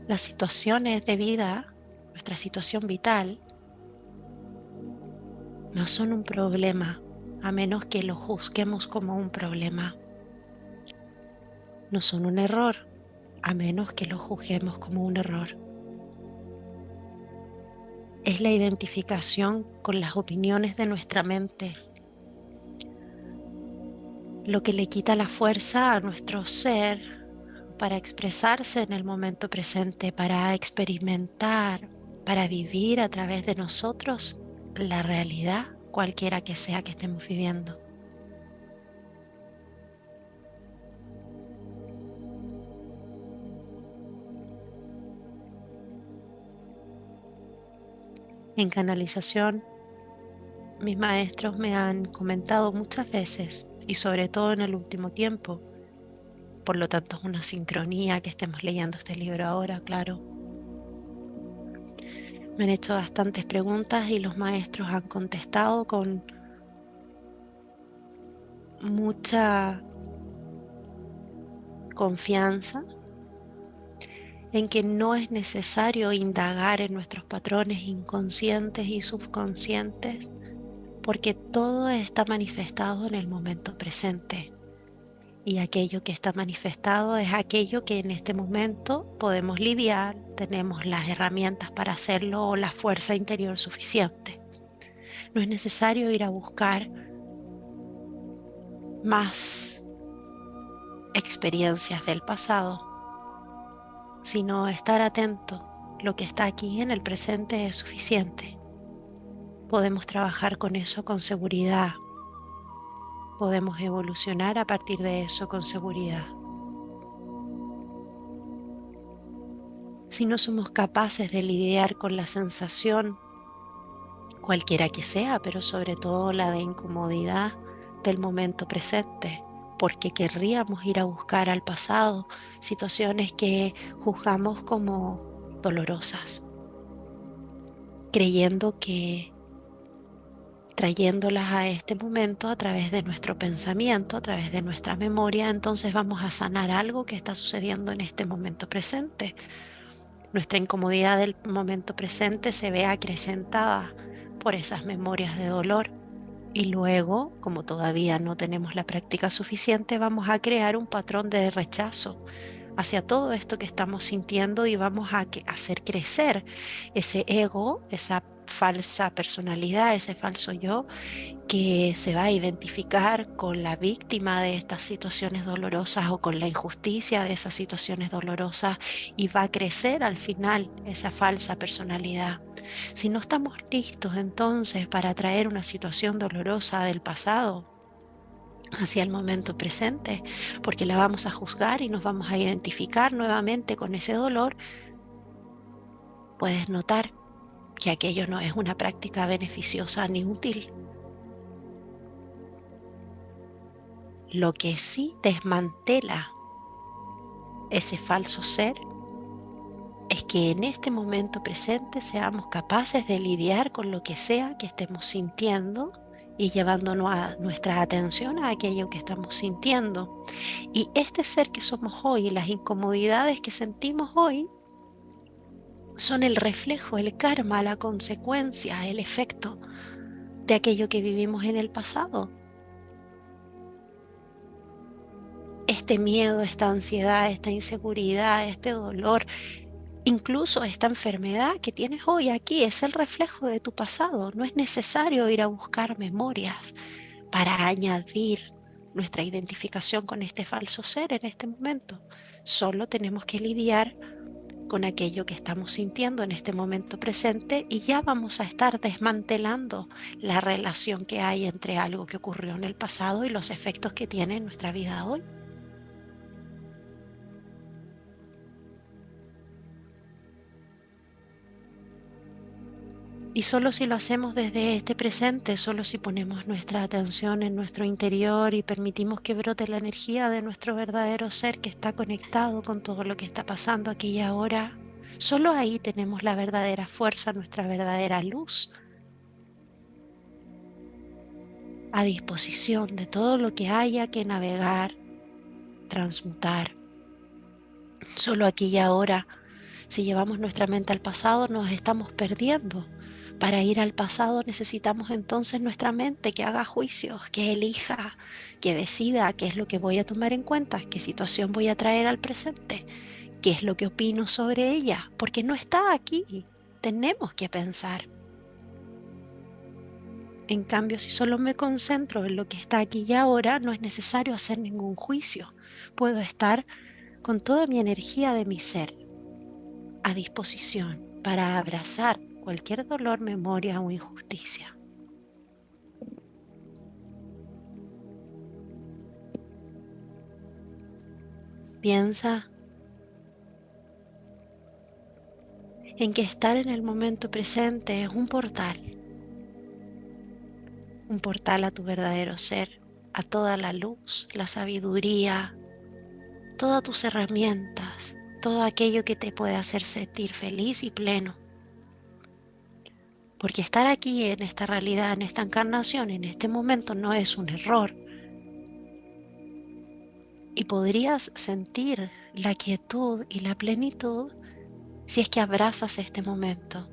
Las situaciones de vida, nuestra situación vital, no son un problema a menos que lo juzguemos como un problema. No son un error a menos que lo juzguemos como un error. Es la identificación con las opiniones de nuestra mente lo que le quita la fuerza a nuestro ser para expresarse en el momento presente, para experimentar, para vivir a través de nosotros la realidad, cualquiera que sea que estemos viviendo. En canalización, mis maestros me han comentado muchas veces, y sobre todo en el último tiempo, por lo tanto es una sincronía que estemos leyendo este libro ahora, claro. Me han hecho bastantes preguntas y los maestros han contestado con mucha confianza en que no es necesario indagar en nuestros patrones inconscientes y subconscientes porque todo está manifestado en el momento presente. Y aquello que está manifestado es aquello que en este momento podemos lidiar, tenemos las herramientas para hacerlo o la fuerza interior suficiente. No es necesario ir a buscar más experiencias del pasado, sino estar atento. Lo que está aquí en el presente es suficiente. Podemos trabajar con eso con seguridad. Podemos evolucionar a partir de eso con seguridad. si no somos capaces de lidiar con la sensación, cualquiera que sea, pero sobre todo la de incomodidad del momento presente, porque querríamos ir a buscar al pasado situaciones que juzgamos como dolorosas, creyendo que trayéndolas a este momento a través de nuestro pensamiento, a través de nuestra memoria, entonces vamos a sanar algo que está sucediendo en este momento presente. Nuestra incomodidad del momento presente se ve acrecentada por esas memorias de dolor. Y luego, como todavía no tenemos la práctica suficiente, vamos a crear un patrón de rechazo hacia todo esto que estamos sintiendo y vamos a hacer crecer ese ego, esa falsa personalidad, ese falso yo que se va a identificar con la víctima de estas situaciones dolorosas o con la injusticia de esas situaciones dolorosas y va a crecer al final esa falsa personalidad. Si no estamos listos entonces para traer una situación dolorosa del pasado hacia el momento presente, porque la vamos a juzgar y nos vamos a identificar nuevamente con ese dolor, puedes notar que aquello no es una práctica beneficiosa ni útil. Lo que sí desmantela ese falso ser es que en este momento presente seamos capaces de lidiar con lo que sea que estemos sintiendo y llevándonos a nuestra atención a aquello que estamos sintiendo. Y este ser que somos hoy, las incomodidades que sentimos hoy, son el reflejo, el karma, la consecuencia, el efecto de aquello que vivimos en el pasado. Este miedo, esta ansiedad, esta inseguridad, este dolor, incluso esta enfermedad que tienes hoy aquí es el reflejo de tu pasado. No es necesario ir a buscar memorias para añadir nuestra identificación con este falso ser en este momento. Solo tenemos que lidiar con aquello que estamos sintiendo en este momento presente y ya vamos a estar desmantelando la relación que hay entre algo que ocurrió en el pasado y los efectos que tiene en nuestra vida hoy. Y solo si lo hacemos desde este presente, solo si ponemos nuestra atención en nuestro interior y permitimos que brote la energía de nuestro verdadero ser que está conectado con todo lo que está pasando aquí y ahora, solo ahí tenemos la verdadera fuerza, nuestra verdadera luz a disposición de todo lo que haya que navegar, transmutar. Solo aquí y ahora, si llevamos nuestra mente al pasado, nos estamos perdiendo. Para ir al pasado necesitamos entonces nuestra mente que haga juicios, que elija, que decida qué es lo que voy a tomar en cuenta, qué situación voy a traer al presente, qué es lo que opino sobre ella, porque no está aquí. Tenemos que pensar. En cambio, si solo me concentro en lo que está aquí y ahora, no es necesario hacer ningún juicio. Puedo estar con toda mi energía de mi ser a disposición para abrazar cualquier dolor, memoria o injusticia. Piensa en que estar en el momento presente es un portal a tu verdadero ser, a toda la luz, la sabiduría, todas tus herramientas, todo aquello que te puede hacer sentir feliz y pleno. Porque estar aquí en esta realidad, en esta encarnación, en este momento no es un error. Y podrías sentir la quietud y la plenitud si es que abrazas este momento.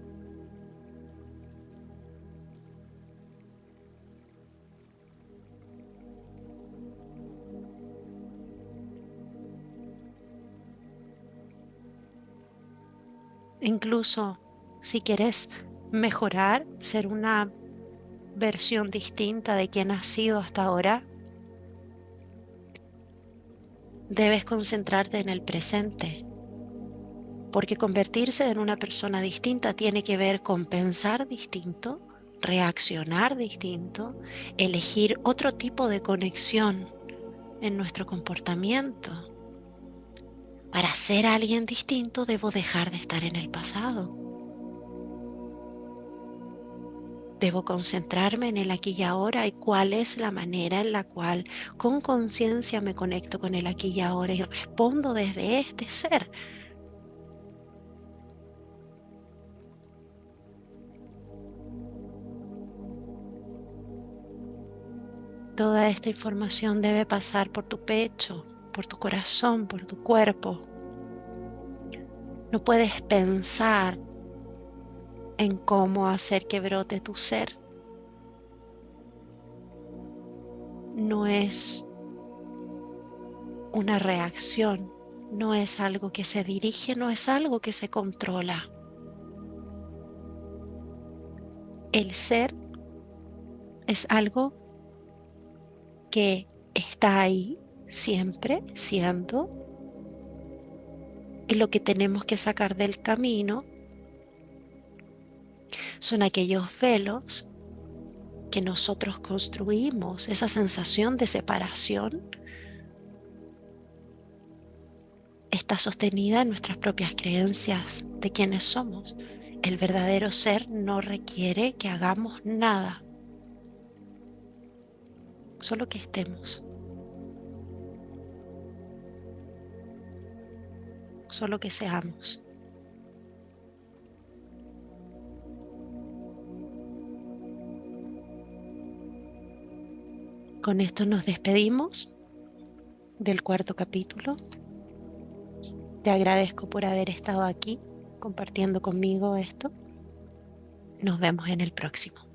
Incluso si quieres mejorar, ser una versión distinta de quien has sido hasta ahora, debes concentrarte en el presente, porque convertirse en una persona distinta tiene que ver con pensar distinto, reaccionar distinto, elegir otro tipo de conexión en nuestro comportamiento Para ser alguien distinto debo dejar de estar en el pasado. Debo concentrarme en el aquí y ahora y cuál es la manera en la cual con conciencia me conecto con el aquí y ahora y respondo desde este ser. Toda esta información debe pasar por tu pecho, por tu corazón, por tu cuerpo. No puedes pensar en cómo hacer que brote tu ser. No es una reacción, no es algo que se dirige, no es algo que se controla. El ser es algo que está ahí siempre, siendo, y lo que tenemos que sacar del camino son aquellos velos que nosotros construimos, esa sensación de separación está sostenida en nuestras propias creencias de quiénes somos. El verdadero ser no requiere que hagamos nada, solo que estemos, solo que seamos. Con esto nos despedimos del cuarto capítulo. Te agradezco por haber estado aquí compartiendo conmigo esto. Nos vemos en el próximo.